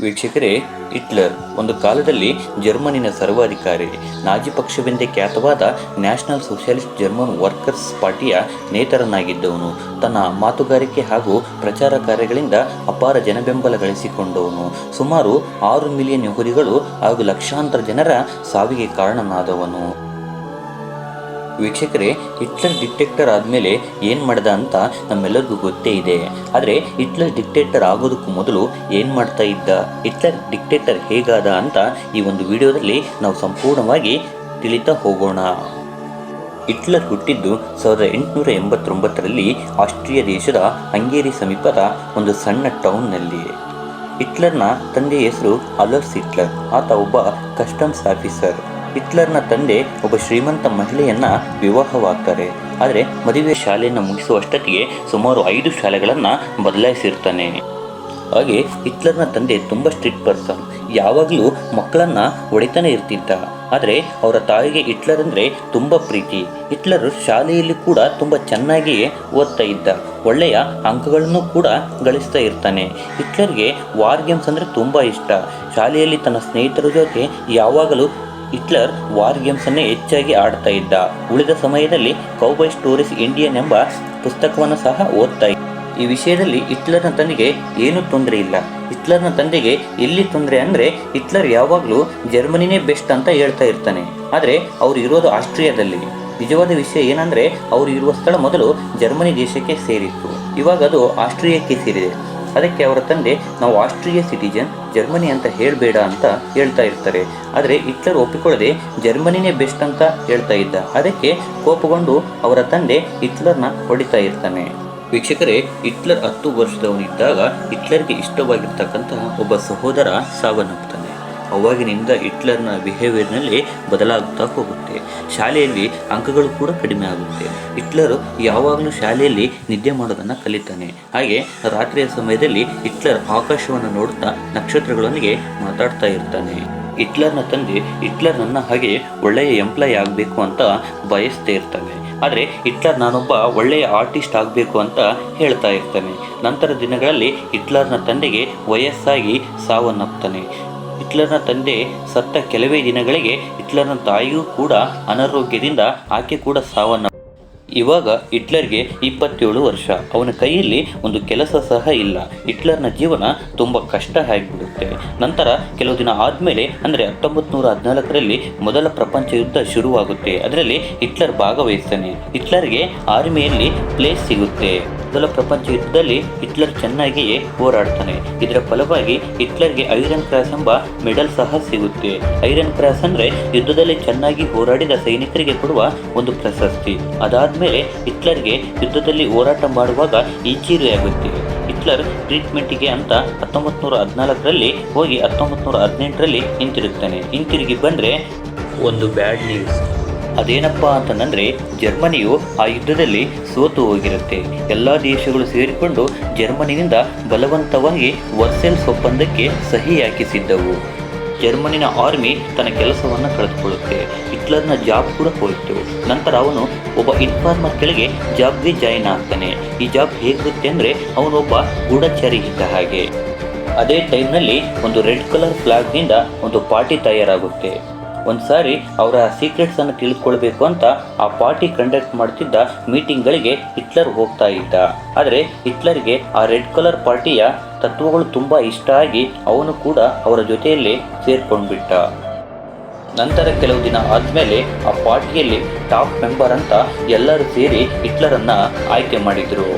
ವೀಕ್ಷಕರೇ, ಹಿಟ್ಲರ್ ಒಂದು ಕಾಲದಲ್ಲಿ ಜರ್ಮನಿನ ಸರ್ವಾಧಿಕಾರಿ, ನಾಜಿ ಪಕ್ಷವೆಂದೇ ಖ್ಯಾತವಾದ ನ್ಯಾಷನಲ್ ಸೋಷಿಯಲಿಸ್ಟ್ ಜರ್ಮನ್ ವರ್ಕರ್ಸ್ ಪಾರ್ಟಿಯ ನೇತರನಾಗಿದ್ದವನು. ತನ್ನ ಮಾತುಗಾರಿಕೆ ಹಾಗೂ ಪ್ರಚಾರ ಕಾರ್ಯಗಳಿಂದ ಅಪಾರ ಜನಬೆಂಬಲ ಗಳಿಸಿಕೊಂಡವನು. ಸುಮಾರು 6 ಮಿಲಿಯನ್ ಯಹೂದಿಗಳು ಹಾಗೂ ಲಕ್ಷಾಂತರ ಜನರ ಸಾವಿಗೆ ಕಾರಣನಾದವನು. ವೀಕ್ಷಕರೇ, ಹಿಟ್ಲರ್ ಡಿಕ್ಟೇಟರ್ ಆದಮೇಲೆ ಏನು ಮಾಡ್ದ ಅಂತ ನಮ್ಮೆಲ್ಲರಿಗೂ ಗೊತ್ತೇ ಇದೆ. ಆದರೆ ಹಿಟ್ಲರ್ ಡಿಕ್ಟೇಟರ್ ಆಗೋದಕ್ಕೂ ಮೊದಲು ಏನು ಮಾಡ್ತಾ ಇದ್ದ, ಹಿಟ್ಲರ್ ಡಿಕ್ಟೇಟರ್ ಹೇಗಾದ ಅಂತ ಈ ಒಂದು ವಿಡಿಯೋದಲ್ಲಿ ನಾವು ಸಂಪೂರ್ಣವಾಗಿ ತಿಳಿತಾ ಹೋಗೋಣ. ಹಿಟ್ಲರ್ ಹುಟ್ಟಿದ್ದು 1889ರಲ್ಲಿ ಆಸ್ಟ್ರಿಯಾ ದೇಶದ ಹಂಗೇರಿ ಸಮೀಪದ ಒಂದು ಸಣ್ಣ ಟೌನ್ನಲ್ಲಿ. ಹಿಟ್ಲರ್ನ ತಂದೆಯ ಹೆಸರು ಅಡಾಲ್ಫ್ ಹಿಟ್ಲರ್. ಆತ ಒಬ್ಬ ಕಸ್ಟಮ್ಸ್ ಆಫೀಸರ್. ಹಿಟ್ಲರ್ನ ತಂದೆ ಒಬ್ಬ ಶ್ರೀಮಂತ ಮಹಿಳೆಯನ್ನ ವಿವಾಹವಾಗ್ತಾರೆ. ಆದರೆ ಮದುವೆ ಶಾಲೆಯನ್ನು ಮುಗಿಸುವಷ್ಟೊತ್ತಿಗೆ ಸುಮಾರು 5 ಶಾಲೆಗಳನ್ನು ಬದಲಾಯಿಸಿರ್ತಾನೆ. ಹಾಗೆ ಹಿಟ್ಲರ್ನ ತಂದೆ ತುಂಬ ಸ್ಟ್ರಿಕ್ಟ್ ಪರ್ಸನ್, ಯಾವಾಗಲೂ ಮಕ್ಕಳನ್ನು ಹೊಡಿತಾನೆ ಇರ್ತಿದ್ದ. ಆದರೆ ಅವರ ತಾಯಿಗೆ ಹಿಟ್ಲರ್ ಅಂದರೆ ತುಂಬ ಪ್ರೀತಿ. ಹಿಟ್ಲರ್ ಶಾಲೆಯಲ್ಲಿ ಕೂಡ ತುಂಬ ಚೆನ್ನಾಗಿ ಓದ್ತಾ ಇದ್ದ, ಒಳ್ಳೆಯ ಅಂಕಗಳನ್ನು ಕೂಡ ಗಳಿಸ್ತಾ ಇರ್ತಾನೆ. ಹಿಟ್ಲರ್ಗೆ ವಾರ್ ಗೇಮ್ಸ್ ಅಂದರೆ ತುಂಬ ಇಷ್ಟ. ಶಾಲೆಯಲ್ಲಿ ತನ್ನ ಸ್ನೇಹಿತರ ಜೊತೆ ಯಾವಾಗಲೂ ಹಿಟ್ಲರ್ ವಾರ್ ಗೇಮ್ಸನ್ನೇ ಹೆಚ್ಚಾಗಿ ಆಡ್ತಾ ಇದ್ದ. ಉಳಿದ ಸಮಯದಲ್ಲಿ ಕೌಬಾಯ್ ಸ್ಟೋರೀಸ್ ಇಂಡಿಯನ್ ಎಂಬ ಪುಸ್ತಕವನ್ನು ಸಹ ಓದ್ತಾ ಇದ್ದ. ಈ ವಿಷಯದಲ್ಲಿ ಹಿಟ್ಲರ್ನ ತಂದೆಗೆ ಏನೂ ತೊಂದರೆ ಇಲ್ಲ. ಹಿಟ್ಲರ್ನ ತಂದೆಗೆ ಎಲ್ಲಿ ತೊಂದರೆ ಅಂದರೆ, ಹಿಟ್ಲರ್ ಯಾವಾಗಲೂ ಜರ್ಮನಿನೇ ಬೆಸ್ಟ್ ಅಂತ ಹೇಳ್ತಾ ಇರ್ತಾನೆ. ಆದರೆ ಅವರು ಇರೋದು ಆಸ್ಟ್ರಿಯಾದಲ್ಲಿ. ನಿಜವಾದ ವಿಷಯ ಏನಂದರೆ, ಅವರು ಇರುವ ಸ್ಥಳ ಮೊದಲು ಜರ್ಮನಿ ದೇಶಕ್ಕೆ ಸೇರಿತ್ತು, ಇವಾಗ ಅದು ಆಸ್ಟ್ರಿಯಾಕ್ಕೆ ಸೇರಿದೆ. ಅದಕ್ಕೆ ಅವರ ತಂದೆ, ನಾವು ಆಸ್ಟ್ರಿಯಾ ಸಿಟಿಜನ್, ಜರ್ಮನಿ ಅಂತ ಹೇಳಬೇಡ ಅಂತ ಹೇಳ್ತಾ ಇರ್ತಾರೆ. ಆದರೆ ಹಿಟ್ಲರ್ ಒಪ್ಪಿಕೊಳ್ಳದೆ ಜರ್ಮನಿನೇ ಬೆಸ್ಟ್ ಅಂತ ಹೇಳ್ತಾ ಇದ್ದ. ಅದಕ್ಕೆ ಕೋಪಗೊಂಡು ಅವರ ತಂದೆ ಹಿಟ್ಲರ್ನ ಹೊಡಿತಾ ಇರ್ತಾನೆ. ವೀಕ್ಷಕರೇ, ಹಿಟ್ಲರ್ 10 ವರ್ಷದವನಿದ್ದಾಗ ಹಿಟ್ಲರ್ಗೆ ಇಷ್ಟವಾಗಿರ್ತಕ್ಕಂತಹ ಒಬ್ಬ ಸಹೋದರ ಸಾವನ್ನಪ್ಪುತ್ತಾನೆ. ಅವಾಗಿನಿಂದ ಹಿಟ್ಲರ್ನ ಬಿಹೇವಿಯರ್ನಲ್ಲಿ ಬದಲಾಗುತ್ತಾ ಹೋಗುತ್ತೆ. ಶಾಲೆಯಲ್ಲಿ ಅಂಕಗಳು ಕೂಡ ಕಡಿಮೆ ಆಗುತ್ತೆ. ಹಿಟ್ಲರ್ ಯಾವಾಗಲೂ ಶಾಲೆಯಲ್ಲಿ ನಿದ್ದೆ ಮಾಡೋದನ್ನು ಕಲಿತಾನೆ. ಹಾಗೆ ರಾತ್ರಿಯ ಸಮಯದಲ್ಲಿ ಹಿಟ್ಲರ್ ಆಕಾಶವನ್ನು ನೋಡುತ್ತಾ ನಕ್ಷತ್ರಗಳೊಂದಿಗೆ ಮಾತಾಡ್ತಾ ಇರ್ತಾನೆ. ಹಿಟ್ಲರ್ನ ತಂದೆ ಹಿಟ್ಲರ್ ನನ್ನ ಹಾಗೆ ಒಳ್ಳೆಯ ಎಂಪ್ಲಾಯ್ ಆಗಬೇಕು ಅಂತ ಬಯಸ್ತಾ ಇರ್ತಾನೆ. ಆದರೆ ಹಿಟ್ಲರ್ ನಾನೊಬ್ಬ ಒಳ್ಳೆಯ ಆರ್ಟಿಸ್ಟ್ ಆಗಬೇಕು ಅಂತ ಹೇಳ್ತಾ ಇರ್ತಾನೆ. ನಂತರ ದಿನಗಳಲ್ಲಿ ಹಿಟ್ಲರ್ನ ತಂದೆಗೆ ವಯಸ್ಸಾಗಿ ಸಾವನ್ನಪ್ಪುತ್ತಾನೆ. ಹಿಟ್ಲರ್ನ ತಂದೆ ಸತ್ತ ಕೆಲವೇ ದಿನಗಳಿಗೆ ಹಿಟ್ಲರ್ನ ತಾಯಿಯೂ ಕೂಡ ಅನಾರೋಗ್ಯದಿಂದ ಆಕೆ ಕೂಡ ಸಾವನ್ನಪ್ಪ. ಇವಾಗ ಹಿಟ್ಲರ್ಗೆ 27 ವರ್ಷ. ಅವನ ಕೈಯಲ್ಲಿ ಒಂದು ಕೆಲಸ ಸಹ ಇಲ್ಲ. ಹಿಟ್ಲರ್ನ ಜೀವನ ತುಂಬ ಕಷ್ಟ ಆಗಿಬಿಡುತ್ತೆ. ನಂತರ ಕೆಲವು ದಿನ ಆದಮೇಲೆ, ಅಂದರೆ 1914ರಲ್ಲಿ ಮೊದಲ ಪ್ರಪಂಚ ಯುದ್ಧ ಶುರುವಾಗುತ್ತೆ. ಅದರಲ್ಲಿ ಹಿಟ್ಲರ್ ಭಾಗವಹಿಸ್ತಾನೆ. ಹಿಟ್ಲರ್ಗೆ ಆರ್ಮಿಯಲ್ಲಿ ಪ್ಲೇಸ್ ಸಿಗುತ್ತೆ. ಮೊದಲ ಪ್ರಪಂಚ ಯುದ್ಧದಲ್ಲಿ ಹಿಟ್ಲರ್ ಚೆನ್ನಾಗಿಯೇ ಹೋರಾಡ್ತಾನೆ. ಇದರ ಫಲವಾಗಿ ಹಿಟ್ಲರ್ಗೆ ಐರನ್ ಕ್ರಾಸ್ ಎಂಬ ಮೆಡಲ್ ಸಹ ಸಿಗುತ್ತೆ. ಐರನ್ ಕ್ರಾಸ್ ಅಂದರೆ ಯುದ್ಧದಲ್ಲಿ ಚೆನ್ನಾಗಿ ಹೋರಾಡಿದ ಸೈನಿಕರಿಗೆ ಕೊಡುವ ಒಂದು ಪ್ರಶಸ್ತಿ. ಅದಾದಮೇಲೆ ಹಿಟ್ಲರ್ಗೆ ಯುದ್ಧದಲ್ಲಿ ಹೋರಾಟ ಮಾಡುವಾಗ ಇಂಜರಿ ಆಗುತ್ತೆ. ಹಿಟ್ಲರ್ ಟ್ರೀಟ್ಮೆಂಟಿಗೆ ಅಂತ 1914ರಲ್ಲಿ ಹೋಗಿ 1918ರಲ್ಲಿ ಹಿಂತಿರುಗ್ತಾನೆ. ಹಿಂತಿರುಗಿ ಬಂದರೆ ಒಂದು ಬ್ಯಾಡ್ ನ್ಯೂಸ್. ಅದೇನಪ್ಪ ಅಂತಂದರೆ, ಜರ್ಮನಿಯು ಆ ಯುದ್ಧದಲ್ಲಿ ಸೋತು ಹೋಗಿರುತ್ತೆ. ಎಲ್ಲ ದೇಶಗಳು ಸೇರಿಕೊಂಡು ಜರ್ಮನಿಯಿಂದ ಬಲವಂತವಾಗಿ ವರ್ಸೇಲ್ಸ್ ಒಪ್ಪಂದಕ್ಕೆ ಸಹಿ ಹಾಕಿಸಿದ್ದವು. ಜರ್ಮನಿನ ಆರ್ಮಿ ತನ್ನ ಕೆಲಸವನ್ನು ಕಳೆದುಕೊಳ್ಳುತ್ತೆ. ಹಿಟ್ಲರ್ನ ಜಾಬ್ ಕೂಡ ಹೋಯಿತು. ನಂತರ ಅವನು ಒಬ್ಬ ಇನ್ಫಾರ್ಮರ್ ಕೆಳಗೆ ಜಾಬ್ಗೆ ಜಾಯಿನ್ ಆಗ್ತಾನೆ. ಈ ಜಾಬ್ ಹೇಗಿರುತ್ತೆ ಅಂದರೆ, ಅವನೊಬ್ಬ ಗೂಢಚಾರಿ ಇದ್ದ ಹಾಗೆ. ಅದೇ ಟೈಮ್ನಲ್ಲಿ ಒಂದು ರೆಡ್ ಕಲರ್ ಫ್ಲಾಗ್ನಿಂದ ಒಂದು ಪಾರ್ಟಿ ತಯಾರಾಗುತ್ತೆ. ಒಂದು ಸಾರಿ ಅವರ ಸೀಕ್ರೆಟ್ಸನ್ನು ತಿಳಿದುಕೊಳ್ಬೇಕು ಅಂತ ಆ ಪಾರ್ಟಿ ಕಂಡಕ್ಟ್ ಮಾಡ್ತಿದ್ದ ಮೀಟಿಂಗ್ಗಳಿಗೆ ಹಿಟ್ಲರ್ ಹೋಗ್ತಾ ಇದ್ದ. ಆದರೆ ಹಿಟ್ಲರ್ಗೆ ಆ ರೆಡ್ ಕಲರ್ ಪಾರ್ಟಿಯ ತತ್ವಗಳು ತುಂಬ ಇಷ್ಟ ಆಗಿ ಅವನು ಕೂಡ ಅವರ ಜೊತೆಯಲ್ಲೇ ಸೇರ್ಕೊಂಡ್ಬಿಟ್ಟ. ನಂತರ ಕೆಲವು ದಿನ ಆದಮೇಲೆ ಆ ಪಾರ್ಟಿಯಲ್ಲಿ ಟಾಪ್ ಮೆಂಬರ್ ಅಂತ ಎಲ್ಲರೂ ಸೇರಿ ಹಿಟ್ಲರನ್ನು ಆಯ್ಕೆ ಮಾಡಿದರು.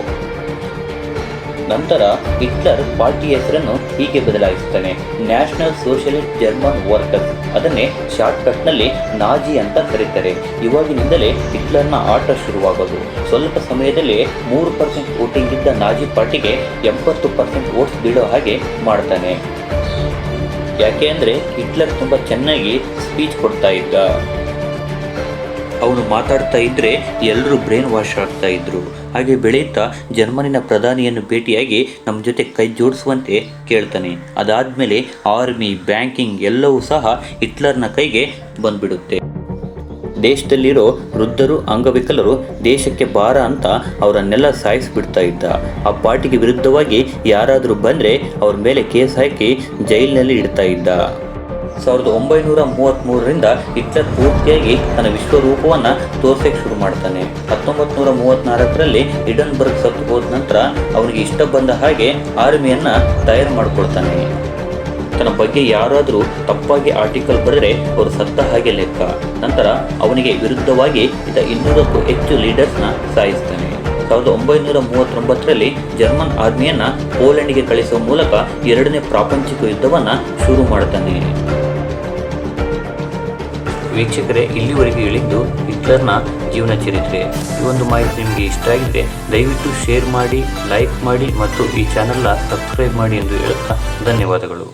ನಂತರ ಹಿಟ್ಲರ್ ಪಾರ್ಟಿ ಹೆಸರನ್ನು ಹೀಗೆ ಬದಲಾಯಿಸ್ತಾನೆ, ನ್ಯಾಷನಲ್ ಸೋಷಿಯಲಿಸ್ಟ್ ಜರ್ಮನ್ ವರ್ಕರ್ಸ್. ಅದನ್ನೇ ಶಾರ್ಟ್ಕಟ್ನಲ್ಲಿ ನಾಜಿ ಅಂತ ಕರೀತಾರೆ. ಇವಾಗಿನಿಂದಲೇ ಹಿಟ್ಲರ್ನ ಆಟ ಶುರುವಾಗೋದು. ಸ್ವಲ್ಪ ಸಮಯದಲ್ಲಿ 3% ವೋಟಿಂಗ್ ಇದ್ದ ನಾಜಿ ಪಾರ್ಟಿಗೆ 80% ವೋಟ್ಸ್ ಬೀಳೋ ಹಾಗೆ ಮಾಡ್ತಾನೆ. ಯಾಕೆ ಅಂದರೆ ಹಿಟ್ಲರ್ ತುಂಬ ಚೆನ್ನಾಗಿ ಸ್ಪೀಚ್ ಕೊಡ್ತಾ ಇದ್ದ. ಅವನು ಮಾತಾಡ್ತಾ ಇದ್ದರೆ ಎಲ್ಲರೂ ಬ್ರೈನ್ ವಾಶ್ ಆಗ್ತಾ ಇದ್ರು. ಹಾಗೆ ಬೆಳೆಯುತ್ತಾ ಜರ್ಮನಿನ ಪ್ರಧಾನಿಯನ್ನು ಭೇಟಿಯಾಗಿ ನಮ್ಮ ಜೊತೆ ಕೈ ಜೋಡಿಸುವಂತೆ ಕೇಳ್ತಾನೆ. ಅದಾದಮೇಲೆ ಆರ್ಮಿ, ಬ್ಯಾಂಕಿಂಗ್ ಎಲ್ಲವೂ ಸಹ ಹಿಟ್ಲರ್ನ ಕೈಗೆ ಬಂದ್ಬಿಡುತ್ತೆ. ದೇಶದಲ್ಲಿರೋ ವೃದ್ಧರು ಅಂಗವಿಕಲರು ದೇಶಕ್ಕೆ ಭಾರ ಅಂತ ಅವರನ್ನೆಲ್ಲ ಸಾಯಿಸಿಬಿಡ್ತಾ ಇದ್ದ. ಆ ಪಾರ್ಟಿಗೆ ವಿರುದ್ಧವಾಗಿ ಯಾರಾದರೂ ಬಂದರೆ ಅವ್ರ ಮೇಲೆ ಕೇಸ್ ಹಾಕಿ ಜೈಲಿನಲ್ಲಿ ಇಡ್ತಾ ಇದ್ದ. 1933ರಿಂದ ಹಿಟ್ಲರ್ ಪೂರ್ತಿಯಾಗಿ ತನ್ನ ವಿಶ್ವರೂಪವನ್ನು ತೋರಿಸಕ್ಕೆ ಶುರು ಮಾಡ್ತಾನೆ. 1934ರಲ್ಲಿ ಹಿಡನ್ಬರ್ಗ್ ಸತ್ತು ಹೋದ ನಂತರ ಅವನಿಗೆ ಇಷ್ಟ ಬಂದ ಹಾಗೆ ಆರ್ಮಿಯನ್ನು ತಯಾರು ಮಾಡಿಕೊಳ್ತಾನೆ. ತನ್ನ ಬಗ್ಗೆ ಯಾರಾದರೂ ತಪ್ಪಾಗಿ ಆರ್ಟಿಕಲ್ ಬರೆದರೆ ಅವರು ಸತ್ತ ಹಾಗೆ ಲೆಕ್ಕ. ನಂತರ ಅವನಿಗೆ ವಿರುದ್ಧವಾಗಿ 200ಕ್ಕೂ ಹೆಚ್ಚು ಲೀಡರ್ಸ್ನ ಸಾಯಿಸ್ತಾನೆ. 1939ರಲ್ಲಿ ಜರ್ಮನ್ ಆರ್ಮಿಯನ್ನು ಪೋಲೆಂಡ್ಗೆ ಕಳಿಸುವ ಮೂಲಕ ಎರಡನೇ ಪ್ರಾಪಂಚಿಕ ಯುದ್ಧವನ್ನು ಶುರು ಮಾಡ್ತಾನೆ. ವೀಕ್ಷಕರೇ, ಇಲ್ಲಿವರೆಗೆ ಹೇಳಿದ್ದು ಹಿಟ್ಲರ್ನ ಜೀವನ ಚರಿತ್ರೆ. ಈ ಒಂದು ಮಾಹಿತಿ ನಿಮಗೆ ಇಷ್ಟ ಆಗಿದ್ರೆ ದಯವಿಟ್ಟು ಶೇರ್ ಮಾಡಿ, ಲೈಕ್ ಮಾಡಿ ಮತ್ತು ಈ ಚಾನೆಲ್ನ ಸಬ್ಸ್ಕ್ರೈಬ್ ಮಾಡಿ ಎಂದು ಹೇಳುತ್ತಾ ಧನ್ಯವಾದಗಳು.